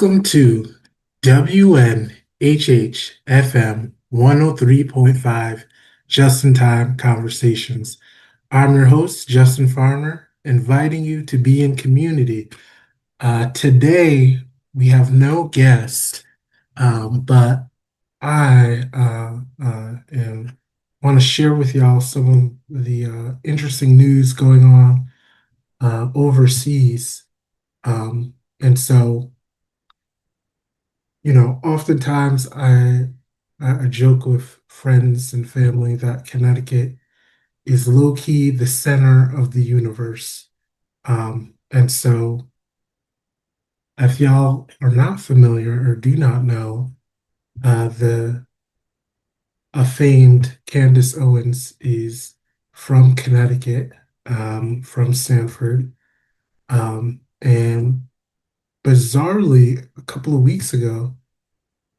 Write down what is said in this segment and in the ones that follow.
Welcome to WNHH FM 103.5 Just in Time Conversations. I'm your host, Justin Farmer, inviting you to be in community. Today, we have no guest, but I want to share with y'all some of the interesting news going on overseas. And so, oftentimes I joke with friends and family that Connecticut is low key the center of the universe. And so, if y'all are not familiar or do not know, the famed Candace Owens is from Connecticut, from Sanford. And bizarrely, a couple of weeks ago,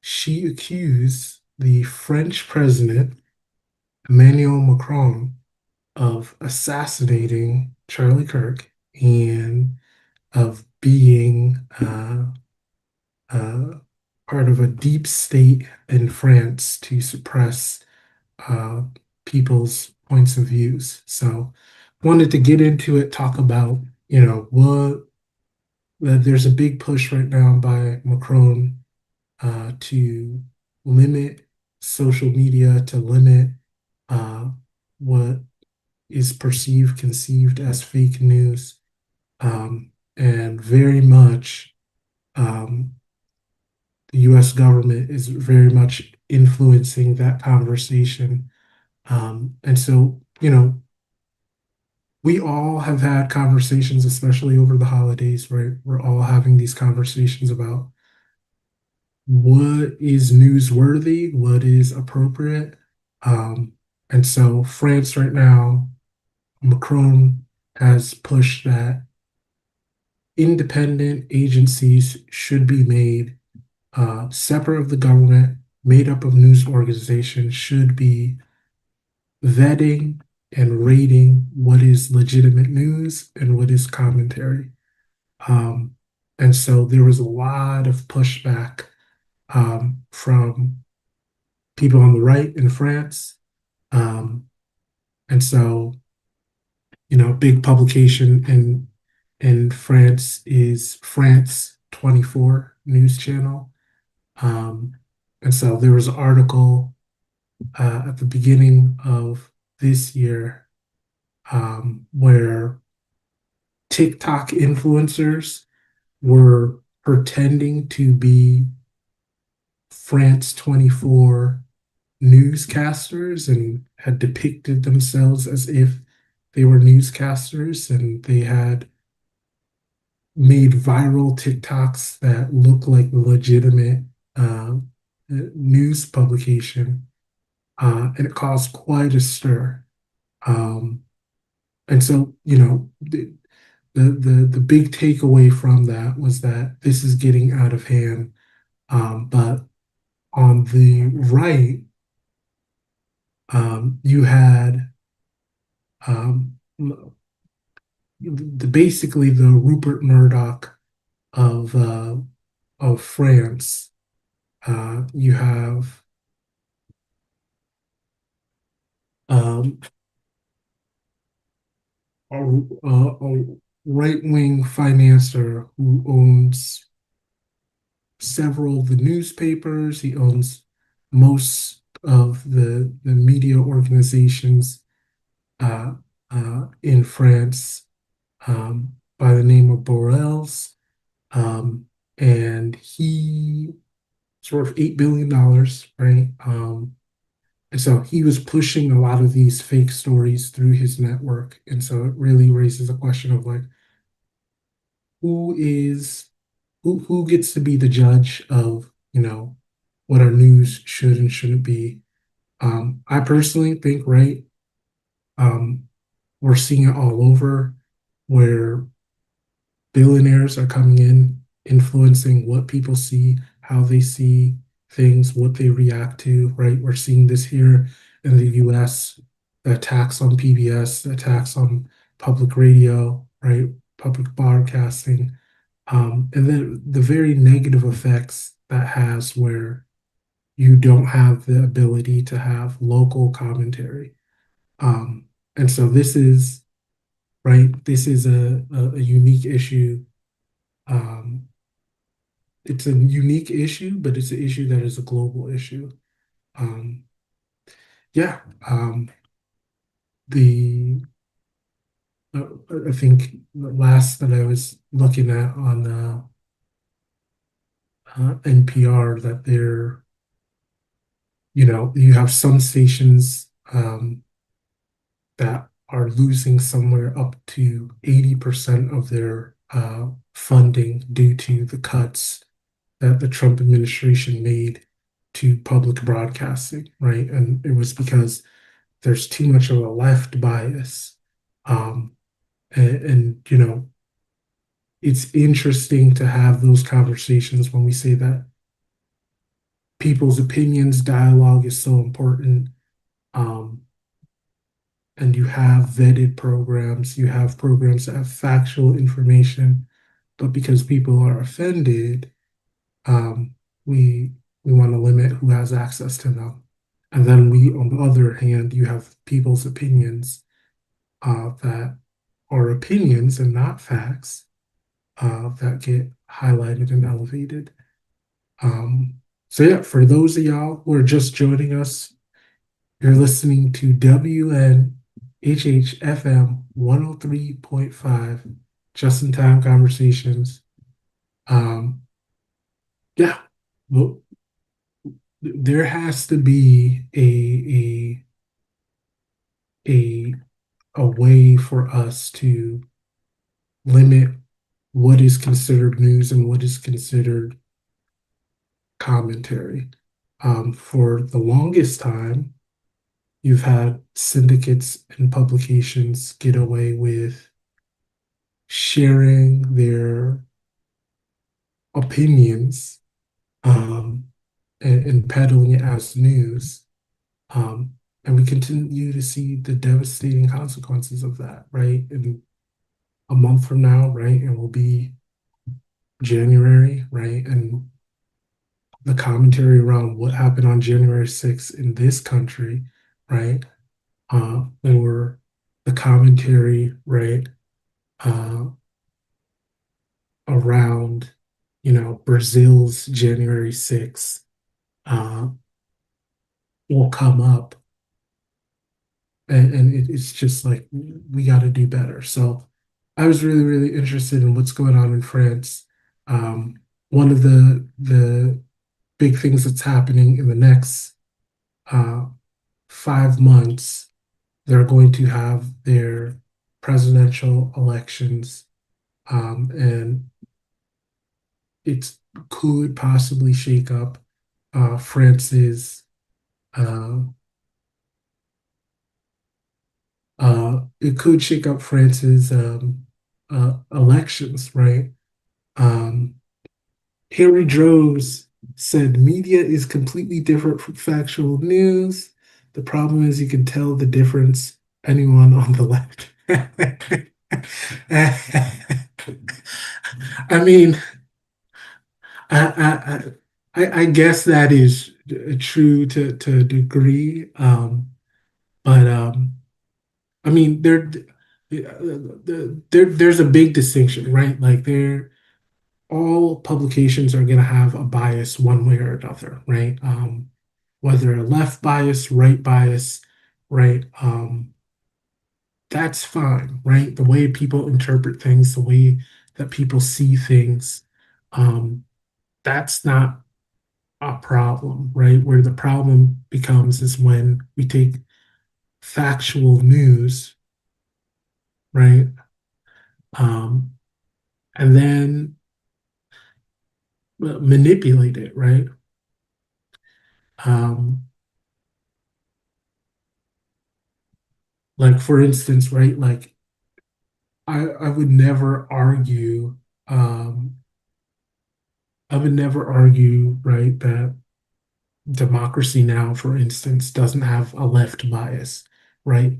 she accused the French president, Emmanuel Macron, of assassinating Charlie Kirk and of being uh, part of a deep state in France to suppress uh, people's points of views. So, wanted to get into it, talk about, what there's a big push right now by Macron to limit social media, to limit uh, what is perceived, conceived as fake news, and very much um, the US government is very much influencing that conversation. And so, we all have had conversations, especially over the holidays, right? We're all having these conversations about what is newsworthy, what is appropriate. Um, and so France right now, Macron has pushed that independent agencies should be made separate of the government, made up of news organizations, should be vetting and rating what is legitimate news and what is commentary. Um, and so there was a lot of pushback from people on the right in France. Um, and so, big publication in France is France 24 news channel. Um, and so there was an article at the beginning of this year where TikTok influencers were pretending to be France 24 newscasters and had depicted themselves as if they were newscasters, and they had made viral TikToks that look like legitimate news publication, and it caused quite a stir. Um, and so, the big takeaway from that was that this is getting out of hand. But on the right, you had um, basically the Rupert Murdoch of France. You have um, a right-wing financier who owns several of the newspapers. He owns most of the media organizations uh, in France, by the name of Borrells. Um, and he sort of $8 billion, right? And so he was pushing a lot of these fake stories through his network. And so it really raises a question of like, who is who gets to be the judge of, what our news should and shouldn't be. I personally think, right, um, we're seeing it all over where billionaires are coming in, influencing what people see, how they see things, what they react to, right? We're seeing this here in the US, the attacks on PBS, the attacks on public radio, right? Public broadcasting. And then the very negative effects that has where you don't have the ability to have local commentary. Um, and so this is right. This is a unique issue. Um, it's a unique issue, but it's an issue that is a global issue. Um, yeah. The I think the last that I was looking at on NPR that you have some stations that are losing somewhere up to 80% of their funding due to the cuts that the Trump administration made to public broadcasting, right? And it was because there's too much of a left bias. Um, and it's interesting to have those conversations when we say that people's opinions, dialogue is so important. Um, and you have vetted programs, you have programs that have factual information, but because people are offended, um, we we want to limit who has access to them. And then on the other hand, you have people's opinions that are opinions and not facts that get highlighted and elevated. Um, so yeah, for those of y'all who are just joining us, you're listening to WNHHFM 103.5, Just in Time Conversations. Um, yeah, well, there has to be a a way for us to limit what is considered news and what is considered commentary. For the longest time, you've had syndicates and publications get away with sharing their opinions um, and peddling it as news. Um, and we continue to see the devastating consequences of that, right? And a month from now, right? It will be January, right? And the commentary around what happened on January 6th in this country, right? Or the commentary, right? Uh, around, Brazil's January 6th uh, will come up. And it's just like, we got to do better. So I was really, really interested in what's going on in France. Um, One of the big things that's happening in the next uh, 5 months, they're going to have their presidential elections, and it could possibly shake up France's uh, it could shake up France's elections, right? Um, Harry Droz said media is completely different from factual news. The problem is you can tell the difference anyone on the left. I mean, I, I guess that is true to a degree. But I mean, there's a big distinction, right? Like all publications are going to have a bias one way or another, right? Whether a left bias, right bias, right? That's fine, right? The way people interpret things, the way that people see things, um, that's not a problem, right? Where the problem becomes is when we take factual news, right? Um, and then manipulate it, right? Um, like for instance, right? Like I would never argue, um, right, that Democracy Now, for instance, doesn't have a left bias, right?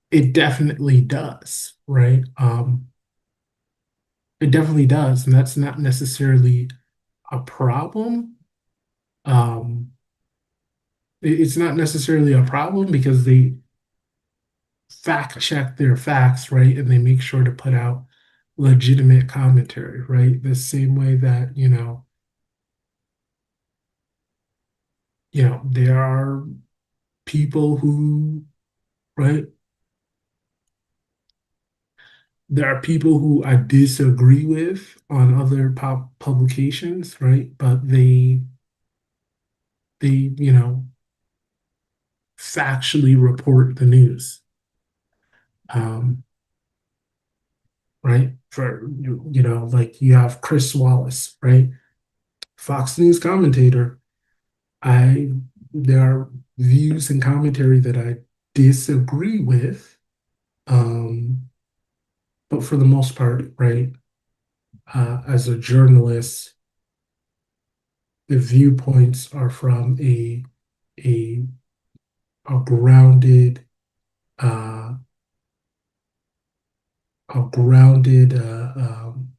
It definitely does, right? It definitely does, and that's not necessarily a problem. Um, it's not necessarily a problem because they fact check their facts, right? And they make sure to put out legitimate commentary, right? The same way that, there are people who, right? There are people who I disagree with on other publications, right? But they, factually report the news, um, right? For like you have Chris Wallace, right? Fox News commentator. I There are views and commentary that I disagree with, um, but for the most part, right? As a journalist, the viewpoints are from a a grounded uh,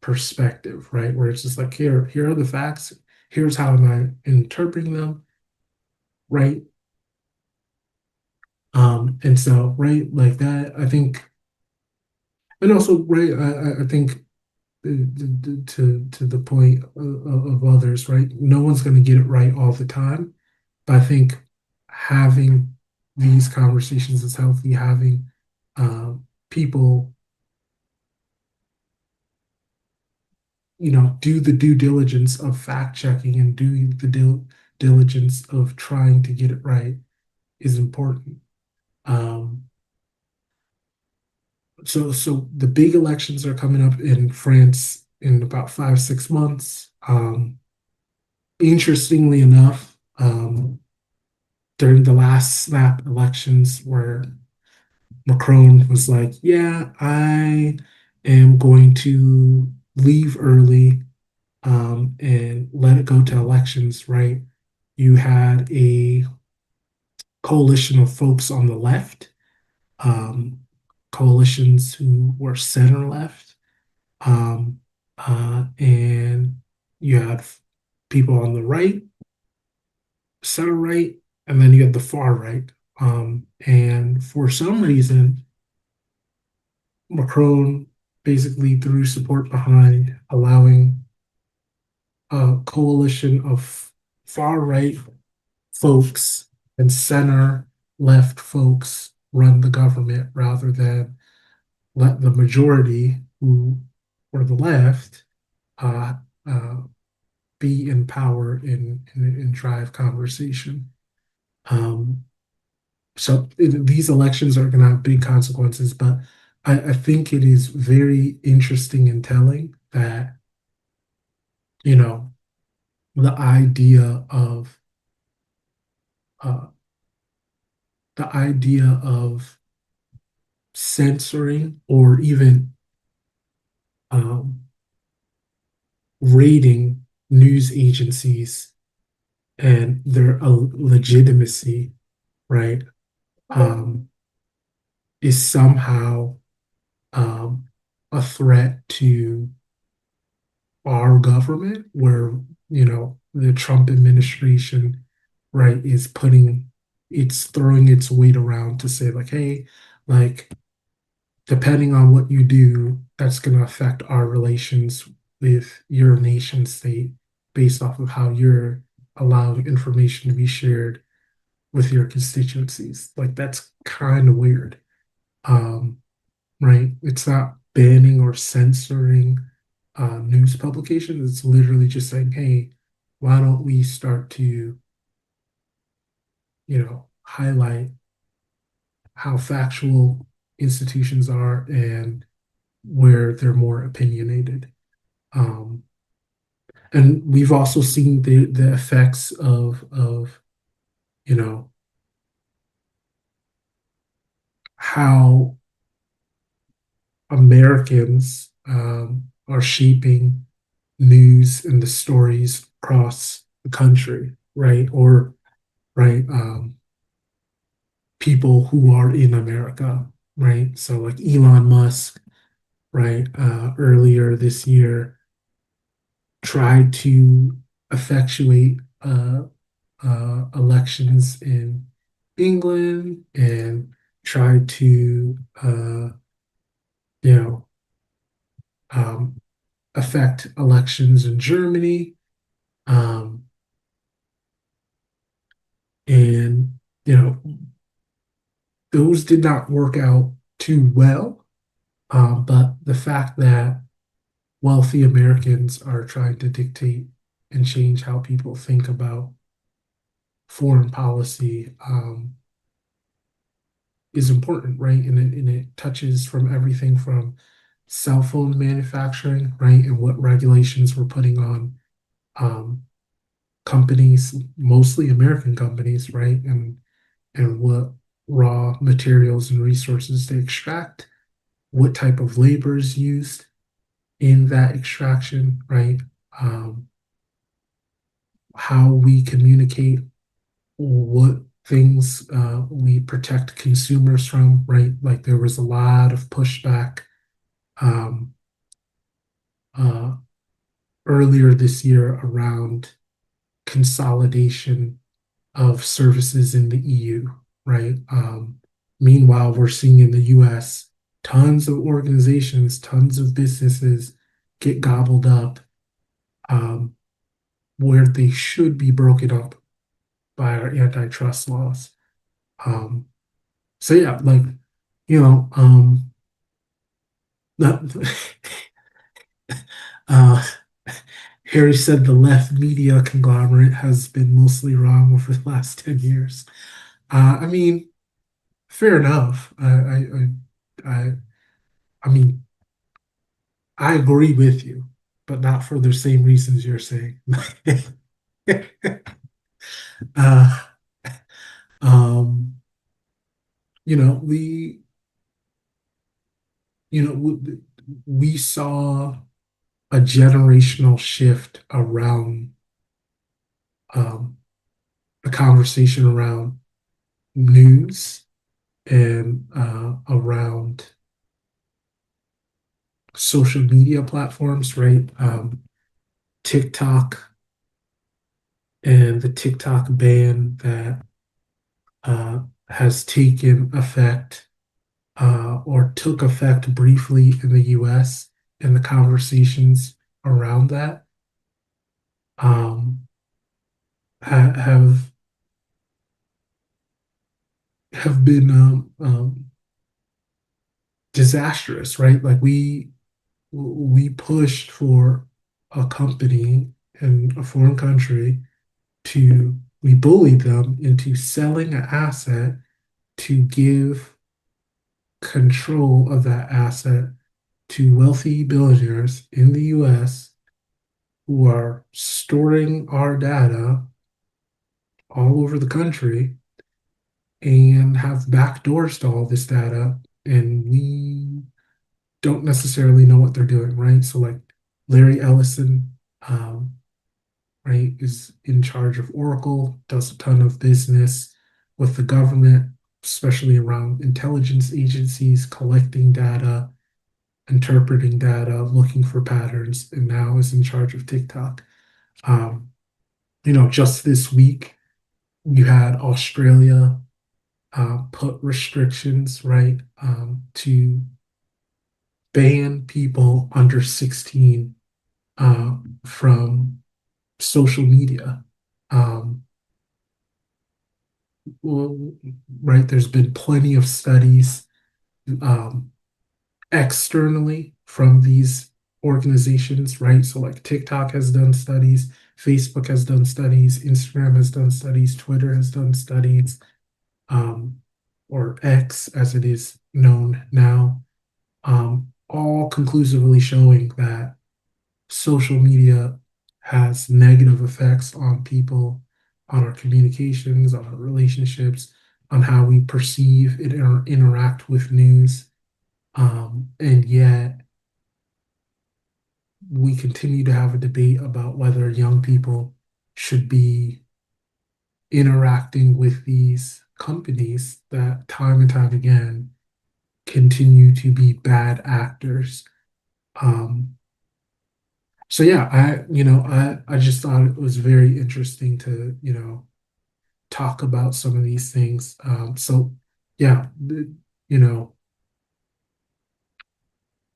perspective, right? Where it's just like here are the facts, here's how am I interpreting them, right? And so right like that, I think, and also right, I think to the point of others, right? No one's going to get it right all the time, but I think having these conversations is healthy. Having people, do the due diligence of fact checking and doing the diligence of trying to get it right is important. Um, so the big elections are coming up in France in about 5, 6 months. Interestingly enough, during the last snap elections where Macron was like, yeah, I am going to leave early, and let it go to elections, right? You had a coalition of folks on the left, um, coalitions who were center left, um, and you had people on the right, center right, and then you had the far right. And for some reason, Macron basically threw support behind allowing a coalition of far right folks and center left folks run the government rather than let the majority, who were the left, uh, uh, be in power and drive conversation. Um, these elections are going to have big consequences, but I think it is very interesting and telling that, you know, the idea of uh, the idea of censoring or even um, rating news agencies and their legitimacy, right, um, is somehow um, a threat to our government, where the Trump administration, right, is it's throwing its weight around to say like, hey, like depending on what you do, that's going to affect our relations with your nation state based off of how you're allowing information to be shared with your constituencies. Like that's kind of weird. Um, right? It's not banning or censoring news publications. It's literally just saying, hey, why don't we start to, highlight how factual institutions are and where they're more opinionated. Um, and we've also seen the effects of you know how Americans are shaping news and the stories across the country, right? Or right, people who are in America, right? So like Elon Musk, right, earlier this year, tried to effectuate elections in England and tried to, you know, um, affect elections in Germany. Um, and, you know, those did not work out too well. But the fact that wealthy Americans are trying to dictate and change how people think about foreign policy is important, right? And it touches from everything from cell phone manufacturing, right, and what regulations we're putting on um, companies, mostly American companies, right, and what raw materials and resources they extract, what type of labor is used in that extraction, right? Um, how we communicate, what things we protect consumers from, right? Like there was a lot of pushback um, uh, earlier this year around consolidation of services in the EU, right? Meanwhile, we're seeing in the US tons of organizations, tons of businesses get gobbled up um, where they should be broken up by our antitrust laws. Um, so yeah, like you know, not, uh, Harry said the left media conglomerate has been mostly wrong over the last 10 years. I mean, fair enough. I, I mean, I agree with you, but not for the same reasons you're saying. uh, um, you know, we saw a generational shift around um, a conversation around news and around social media platforms, right? TikTok and the TikTok ban that uh, has taken effect or took effect briefly in the US and the conversations around that um, have been disastrous, right? Like we pushed for a company in a foreign country to we bullied them into selling an asset to give control of that asset to wealthy billionaires in the US who are storing our data all over the country and have back doors to all this data. And we don't necessarily know what they're doing, right? So, like Larry Ellison, right, is in charge of Oracle, does a ton of business with the government, especially around intelligence agencies, collecting data, interpreting data, looking for patterns, and now is in charge of TikTok. Um, just this week, you had Australia put restrictions, right, to ban people under 16 from social media. Um, well, right, there's been plenty of studies um, externally from these organizations, right? So, like TikTok has done studies, Facebook has done studies, Instagram has done studies, Twitter has done studies, um, or X as it is known now, all conclusively showing that social media has negative effects on people, on our communications, on our relationships, on how we perceive and interact with news. And yet, we continue to have a debate about whether young people should be interacting with these companies that time and time again continue to be bad actors Um, so yeah, I just thought it was very interesting to, talk about some of these things. So yeah, you know,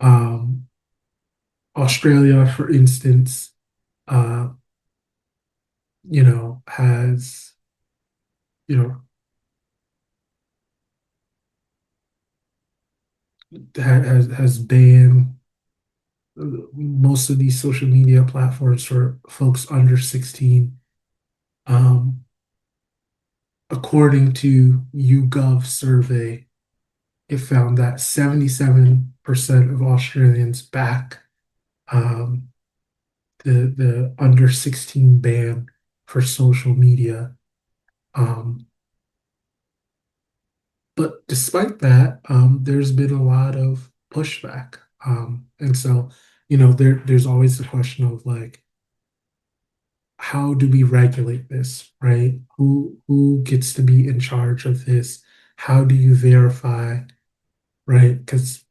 um, Australia, for instance, uh, has, you know, has banned most of these social media platforms for folks under 16. Um, According to YouGov survey, it found that 77% of Australians back um, the under 16 ban for social media. Um, but despite that, there's been a lot of pushback. And so, there's always the question of like, how do we regulate this, right? Who gets to be in charge of this? How do you verify, right? Because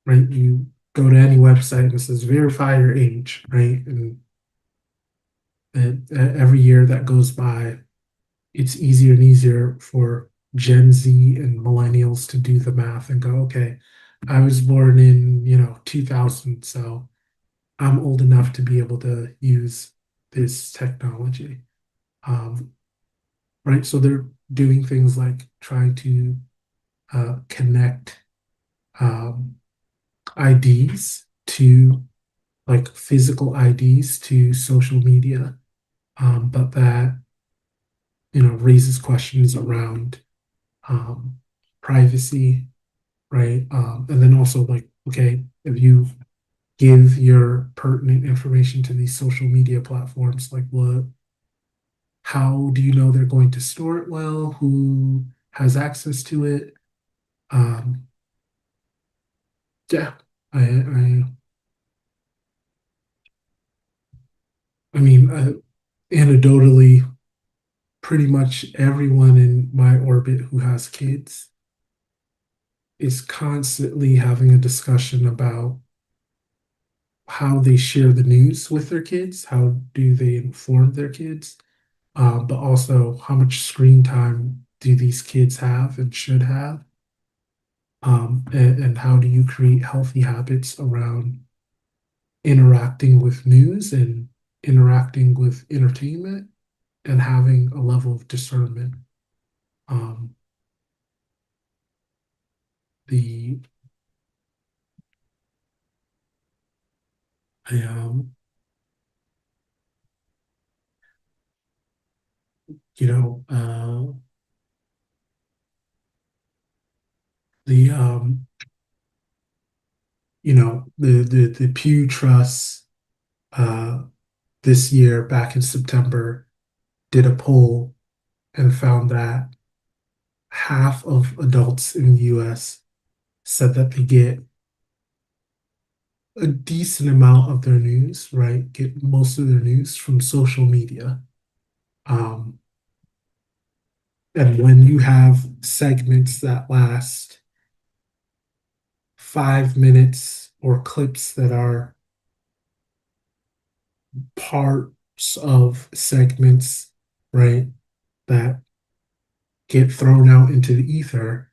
right, you go to any website and it says verify your age, right? And every year that goes by, it's easier and easier for Gen Z and millennials to do the math and go, okay, I was born in, 2000, so I'm old enough to be able to use this technology. Um, right? So they're doing things like trying to connect um, IDs to like physical IDs to social media, but that raises questions around um, privacy, right? And then also like, okay, if you give your pertinent information to these social media platforms, like what, how do you know they're going to store it well? Who has access to it? Um, yeah, I mean, anecdotally, pretty much everyone in my orbit who has kids is constantly having a discussion about how they share the news with their kids, how do they inform their kids, but also how much screen time do these kids have and should have, and how do you create healthy habits around interacting with news and interacting with entertainment and having a level of discernment. Um, the um, you know the the Pew Trust uh, this year back in September did a poll and found that half of adults in the US said that they get a decent amount of their news, right? Get most of their news from social media. Um, and when you have segments that last 5 minutes or clips that are parts of segments, right, that get thrown out into the ether,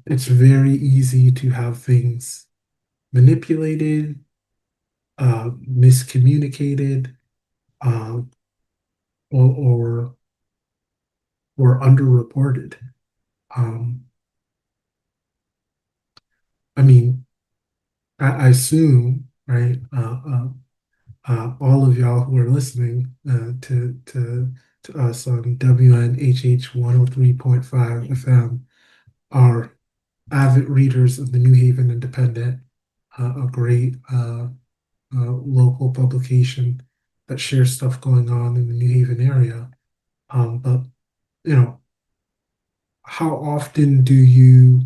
it's very easy to have things manipulated, miscommunicated, um, or underreported. Um, I mean, I assume, right? All of y'all who are listening to us on WNHH 103.5 FM are avid readers of the New Haven Independent, a great local publication that shares stuff going on in the New Haven area. But you know, how often do you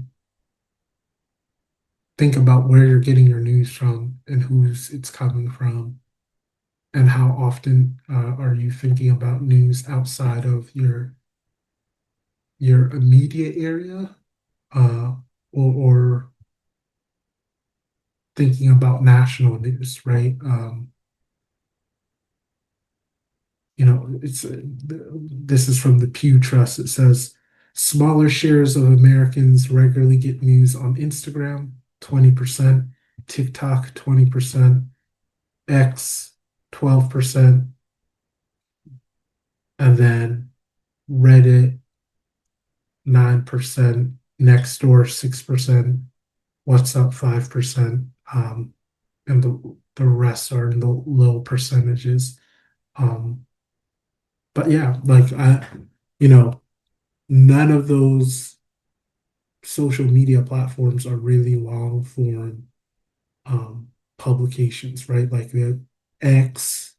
think about where you're getting your news from and who's it's coming from? And how often are you thinking about news outside of your immediate area, uh, or thinking about national news, right? This is from the Pew Trust. It says smaller shares of Americans regularly get news on Instagram, 20%, TikTok, 20%, X, 12%, and then Reddit, 9%, Nextdoor, 6%, WhatsApp, 5%, and the rest are in the low percentages. Um, but yeah, you know, none of those social media platforms are really long form publications, right? Like the X,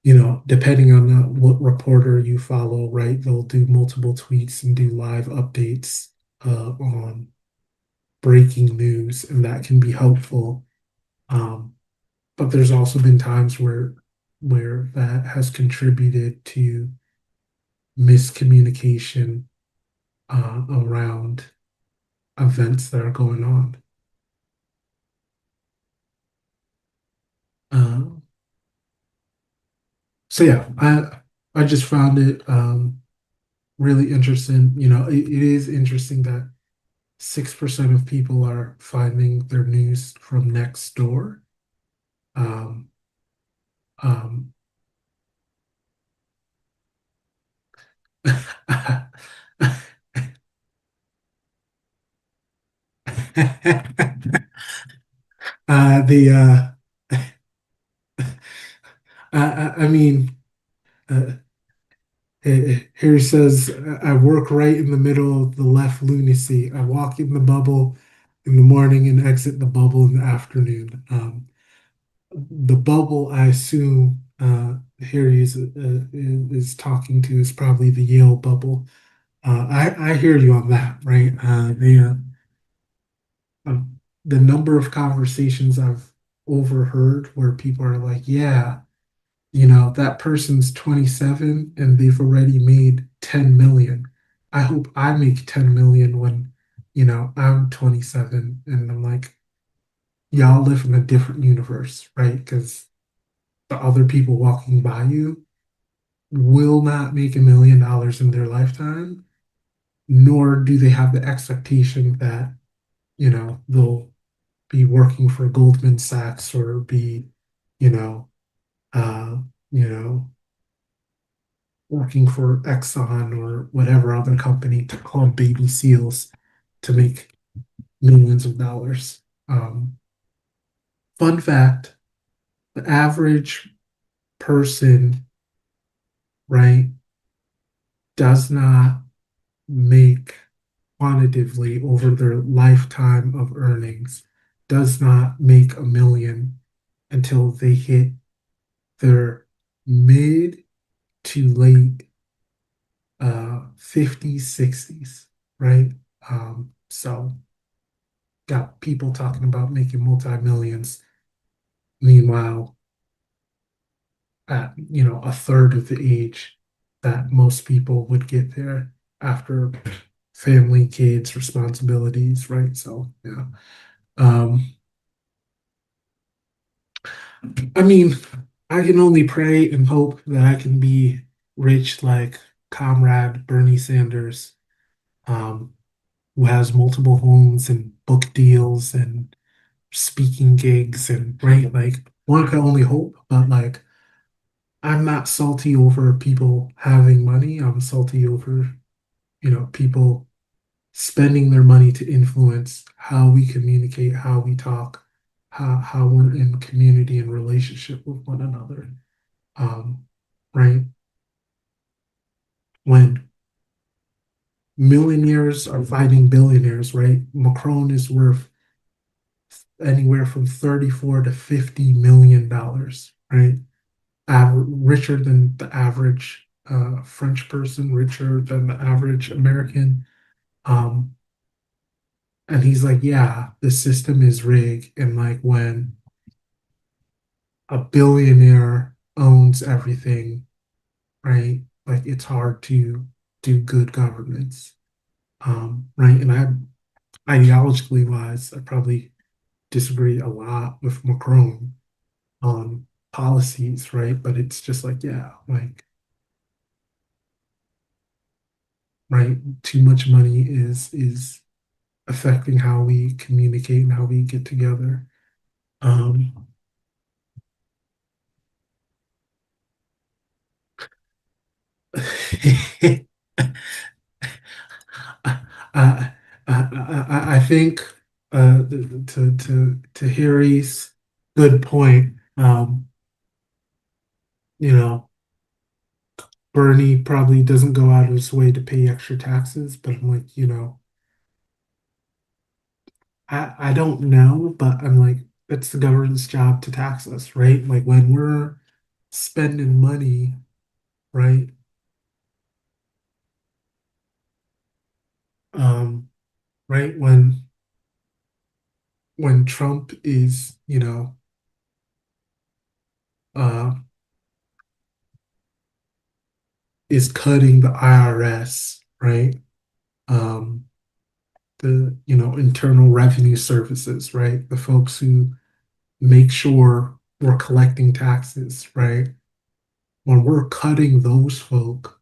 depending on what reporter you follow, right? They'll do multiple tweets and do live updates on breaking news, and that can be helpful. Um, but there's also been times where that has contributed to miscommunication around events that are going on. Uh, so yeah, I just found it really interesting. It is interesting that 6% of people are finding their news from Nextdoor. Um, um, the I mean, uh, here he says, I work right in the middle of the left lunacy. I walk in the bubble in the morning and exit the bubble in the afternoon. The bubble, I assume, here is talking to is probably the Yale bubble. I hear you on that, right? The number of conversations I've overheard where people are like, yeah, that person's 27 and they've already made 10 million. I hope I make 10 million when, I'm 27. And I'm like, y'all live in a different universe, right? Because the other people walking by you will not make $1 million in their lifetime, nor do they have the expectation that, they'll be working for Goldman Sachs or be, you know, uh, you know, working for Exxon or whatever other company to called baby seals to make millions of dollars. Fun fact, the average person, right, does not make quantitatively over their lifetime of earnings, does not make 1 million until they hit their mid to late 50s, 60s, right? So got people talking about making multi-millions. Meanwhile, at a third of the age that most people would get there after family, kids, responsibilities, right? So yeah. Um, I mean, I can only pray and hope that I can be rich like Comrade Bernie Sanders, um, who has multiple homes and book deals and speaking gigs and right, like one can only hope, but like I'm not salty over people having money. I'm salty over, people spending their money to influence how we communicate, how we talk, how we're in community and relationship with one another. Um, right? When millionaires are fighting billionaires, right? Macron is worth anywhere from 34 to 50 million dollars, right? Richer than the average French person, richer than the average American. Um, and he's like, yeah, the system is rigged. And like when a billionaire owns everything, right? Like it's hard to do good governance, right? And I ideologically wise, I probably disagree a lot with Macron on policies, right? But it's just like, yeah, like, right, too much money is affecting how we communicate and how we get together. Um, I, I think to Harry's good point, you know, Bernie probably doesn't go out of his way to pay extra taxes, but I'm like, I don't know, but I'm like, it's the government's job to tax us, right? Like when we're spending money, right? Um, right when Trump is, uh, is cutting the IRS, right? Um, the Internal Revenue Services, right? The folks who make sure we're collecting taxes, right? When we're cutting those folk,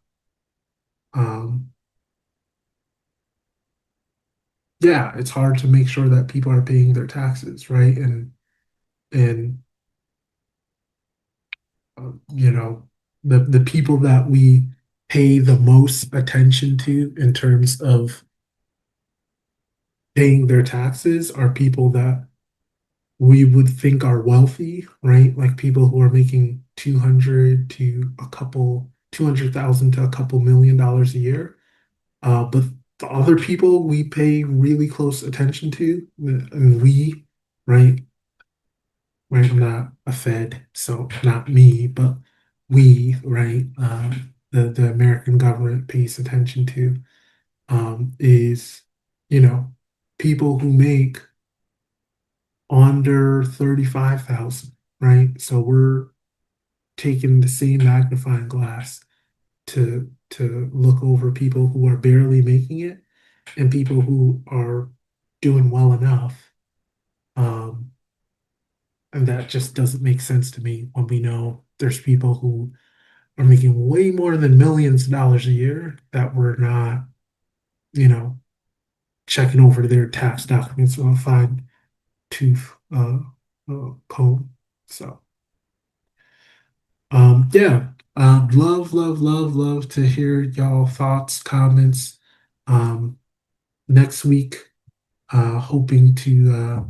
um, yeah, it's hard to make sure that people are paying their taxes, right? And the people that we pay the most attention to in terms of paying their taxes are people that we would think are wealthy, right? Like people who are making 200,000 to a couple $1 million a year. But the other people we pay really close attention to, and right? Right, I'm not a Fed, so not me, but we, right? The American government pays attention to is, you know, people who make under 35,000, right? So we're taking the same magnifying glass to look over people who are barely making it and people who are doing well enough. Um, and that just doesn't make sense to me when we know there's people who are making way more than millions of dollars a year that we're not, you know, checking over their tax documents on a fine tooth comb. So, yeah, love to hear y'all thoughts, comments. Um, Next week, hoping to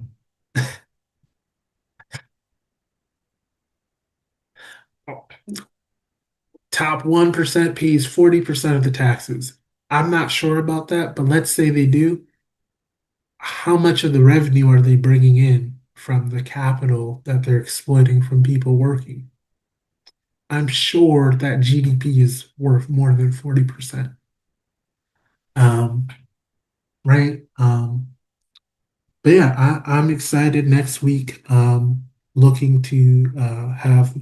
top 1% pays 40% of the taxes. I'm not sure about that, but let's say they do. How much of the revenue are they bringing in from the capital that they're exploiting from people working? I'm sure that GDP is worth more than 40%. Um, right? But yeah, I'm excited next week. Looking to have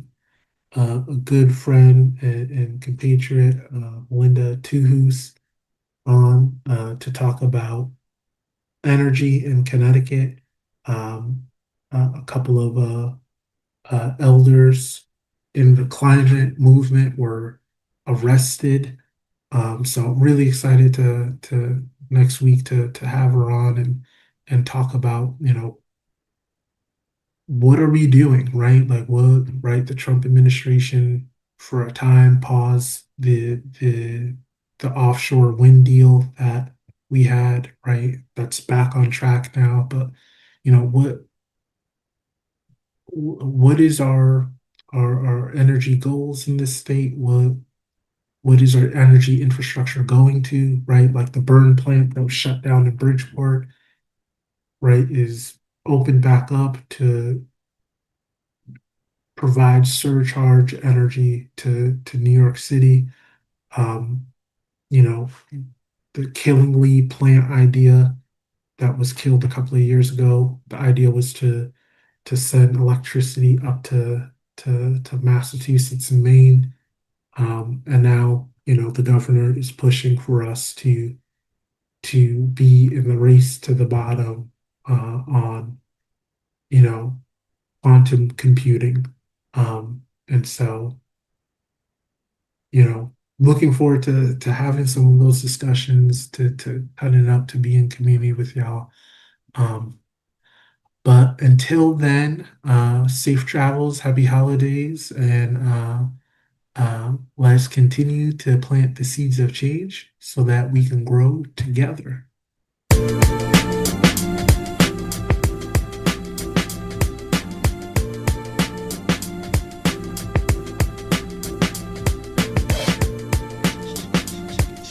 a good friend and compatriot, Linda Tuhus, on to talk about energy in Connecticut. Um, a couple of elders in the climate movement were arrested. So really excited to next week to have her on and talk about, what are we doing, right? Like what, right? The Trump administration for a time paused the offshore wind deal that we had, right? That's back on track now. But you know, what is our energy goals in this state? What is our energy infrastructure going to, right? Like the burn plant that was shut down in Bridgeport, right, is opened back up to provide surcharge energy to New York City. Um, you know, the Killingly plant idea that was killed a couple of years ago. The idea was to send electricity up to Massachusetts and Maine. And now, the governor is pushing for us to be in the race to the bottom on you know, quantum computing. And so, looking forward to having some of those discussions, to cutting up, to be in community with y'all. Um, but until then, safe travels, happy holidays, and let's continue to plant the seeds of change so that we can grow together.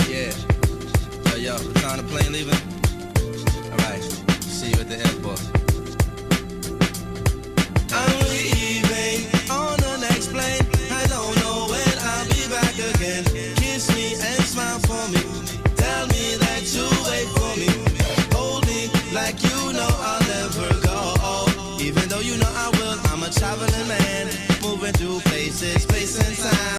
Yeah. Yo, what time the plane leaving? Alright. See you at the airport. I'm